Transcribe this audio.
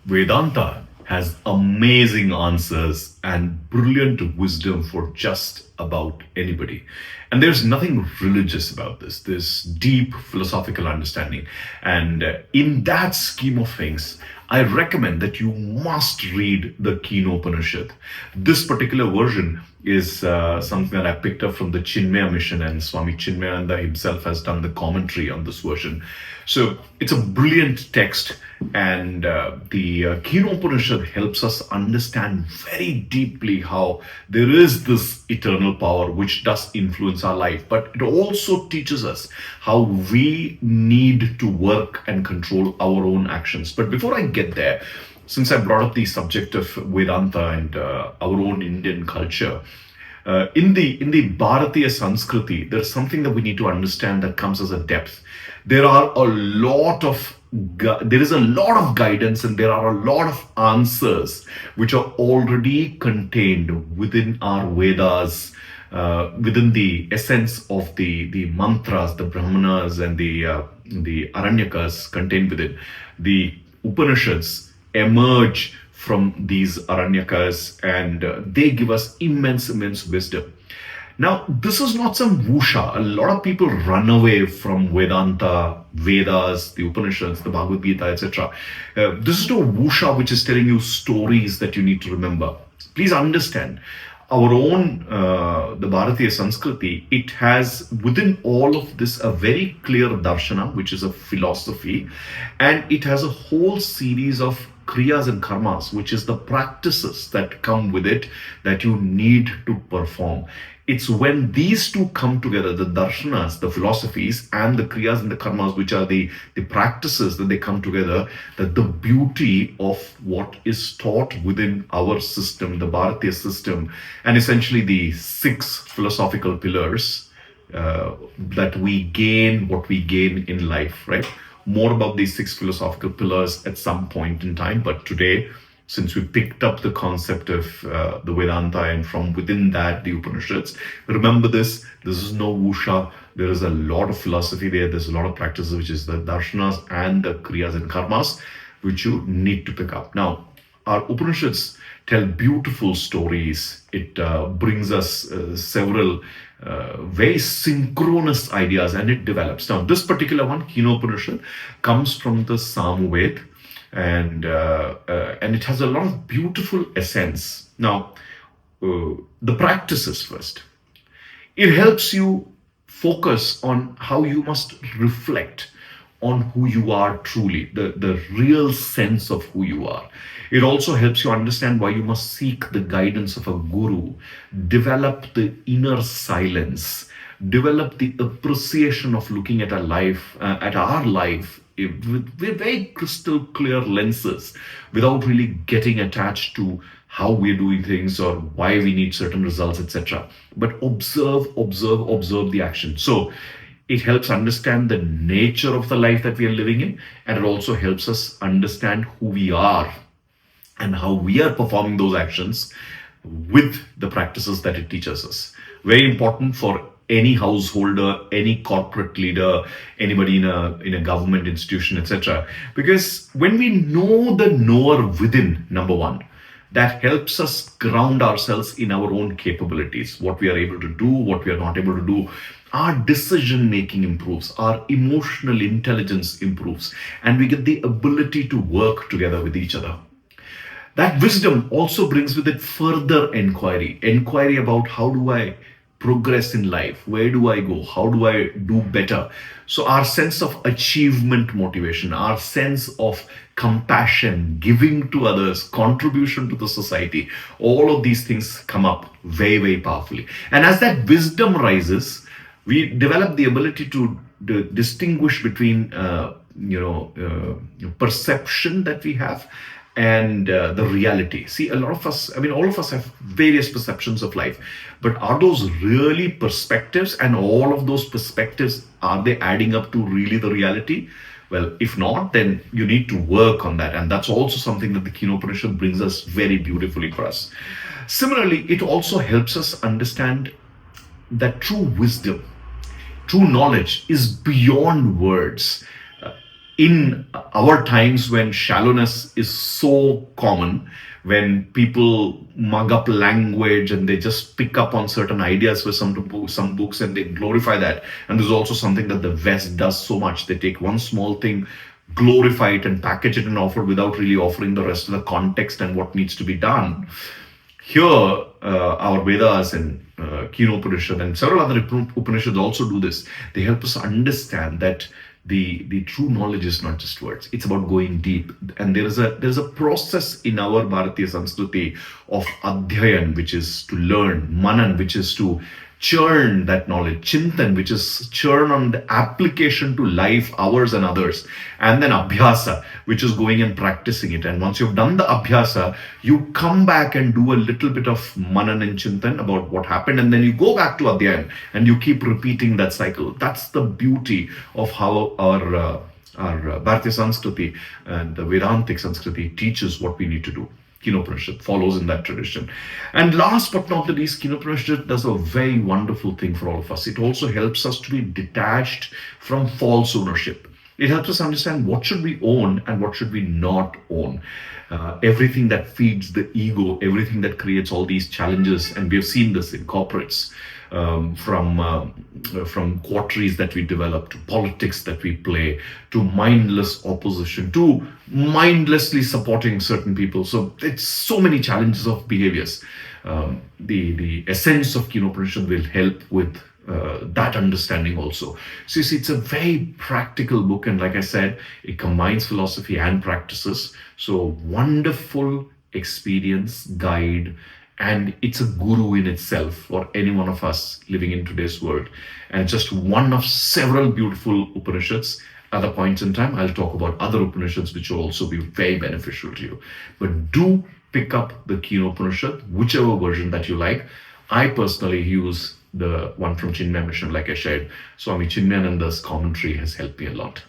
Vedanta has amazing answers and brilliant wisdom for just about anybody. And there's nothing religious about this. There's deep philosophical understanding. And in that scheme of things, I recommend that you must read the Kenopanishad. This particular version is something that I picked up from the Chinmaya Mission, and Swami Chinmayananda himself has done the commentary on this version. So it's a brilliant text, and the Kenopanishad helps us understand very deeply how there is this eternal power which does influence our life, but it also teaches us how we need to work and control our own actions. But before I get there, since I brought up the subject of Vedanta and our own Indian culture, in the Bharatiya Sanskriti, there's something that we need to understand that comes as a depth. There are a lot of there is a lot of guidance, and there are a lot of answers which are already contained within our Vedas, within the essence of the mantras, the brahmanas, and the aranyakas contained within. The Upanishads emerge from these aranyakas, and they give us immense wisdom. Now, this is not some wusha. A lot of people run away from Vedanta, Vedas, the Upanishads, the Bhagavad Gita, etc. This is no wusha which is telling you stories that you need to remember. Please understand, our own, the Bharatiya Sanskriti, it has within all of this a very clear Darshana, which is a philosophy, and it has a whole series of kriyas and karmas, which is the practices that come with it that you need to perform. It's when these two come together, the darshanas, the philosophies, and the kriyas and the karmas, which are the practices, that they come together, that the beauty of what is taught within our system, the Bharatiya system, and essentially the six philosophical pillars, that we gain what we gain in life, right? More about these six philosophical pillars at some point in time, but today, since we picked up the concept of the Vedanta, and from within that the Upanishads, remember this is no wusha. There is a lot of philosophy there. There's a lot of practices, which is the darshanas and the kriyas and karmas, which you need to pick up. Now, our Upanishads tell beautiful stories. It brings us several very synchronous ideas, and it develops. Now, this particular one, Kenopanishad, comes from the Samved, and it has a lot of beautiful essence. Now, the practices first. It helps you focus on how you must reflect on who you are truly, the real sense of who you are. It also helps you understand why you must seek the guidance of a guru, develop the inner silence, develop the appreciation of looking at our life with very crystal clear lenses, without really getting attached to how we're doing things or why we need certain results, etc. But observe the action. So it helps understand the nature of the life that we are living in, and it also helps us understand who we are and how we are performing those actions with the practices that it teaches us. Very important for any householder, any corporate leader, anybody in a government institution, etc. Because when we know the knower within, number one, that helps us ground ourselves in our own capabilities, what we are able to do, what we are not able to do. Our decision making improves, our emotional intelligence improves, and we get the ability to work together with each other. That wisdom also brings with it further inquiry about how do I progress in life, where do I go, how do I do better. So our sense of achievement motivation, our sense of compassion, giving to others, contribution to the society, all of these things come up very powerfully. And as that wisdom rises, we develop the ability to distinguish between perception that we have and the reality. See, all of us have various perceptions of life, but are those really perspectives? And all of those perspectives, are they adding up to really the reality? Well, if not, then you need to work on that. And that's also something that the Kenopanishad brings us very beautifully for us. Similarly, it also helps us understand that true wisdom, true knowledge is beyond words. in our times when shallowness is so common, when people mug up language and they just pick up on certain ideas for some books and they glorify that. And this is also something that the West does so much. They take one small thing, glorify it, and package it and offer without really offering the rest of the context and what needs to be done. Here, our Vedas and Kenopanishad and several other Upanishads also do this. They help us understand that the true knowledge is not just words. It's about going deep. And there's a process in our Bharatiya Sanskriti of adhyayan, which is to learn, manan, which is to churn that knowledge, chintan, which is churn on the application to life, ours and others, and then abhyasa, which is going and practicing it. And once you've done the abhyasa, you come back and do a little bit of manan and chintan about what happened, and then you go back to adhyayan and you keep repeating that cycle. That's the beauty of how our Bharatiya Sanskriti and the Vedantic Sanskriti teaches what we need to do. Kenopanishad follows in that tradition. And last but not the least, Kenopanishad does a very wonderful thing for all of us. It also helps us to be detached from false ownership. It helps us understand what should we own and what should we not own. Everything that feeds the ego, everything that creates all these challenges, and we have seen this in corporates, from quarteries that we develop, to politics that we play, to mindless opposition, to mindlessly supporting certain people. So it's so many challenges of behaviors. The essence of Kenopanishad will help with that understanding also. So you see, it's a very practical book, and like I said, it combines philosophy and practices. So wonderful experience, guide, and it's a guru in itself for any one of us living in today's world. And just one of several beautiful Upanishads. Other points in time, I'll talk about other Upanishads which will also be very beneficial to you. But do pick up the Kenopanishad, whichever version that you like. I personally use the one from Chinmaya Mission, like I shared. Swami Chinmayananda's commentary has helped me a lot.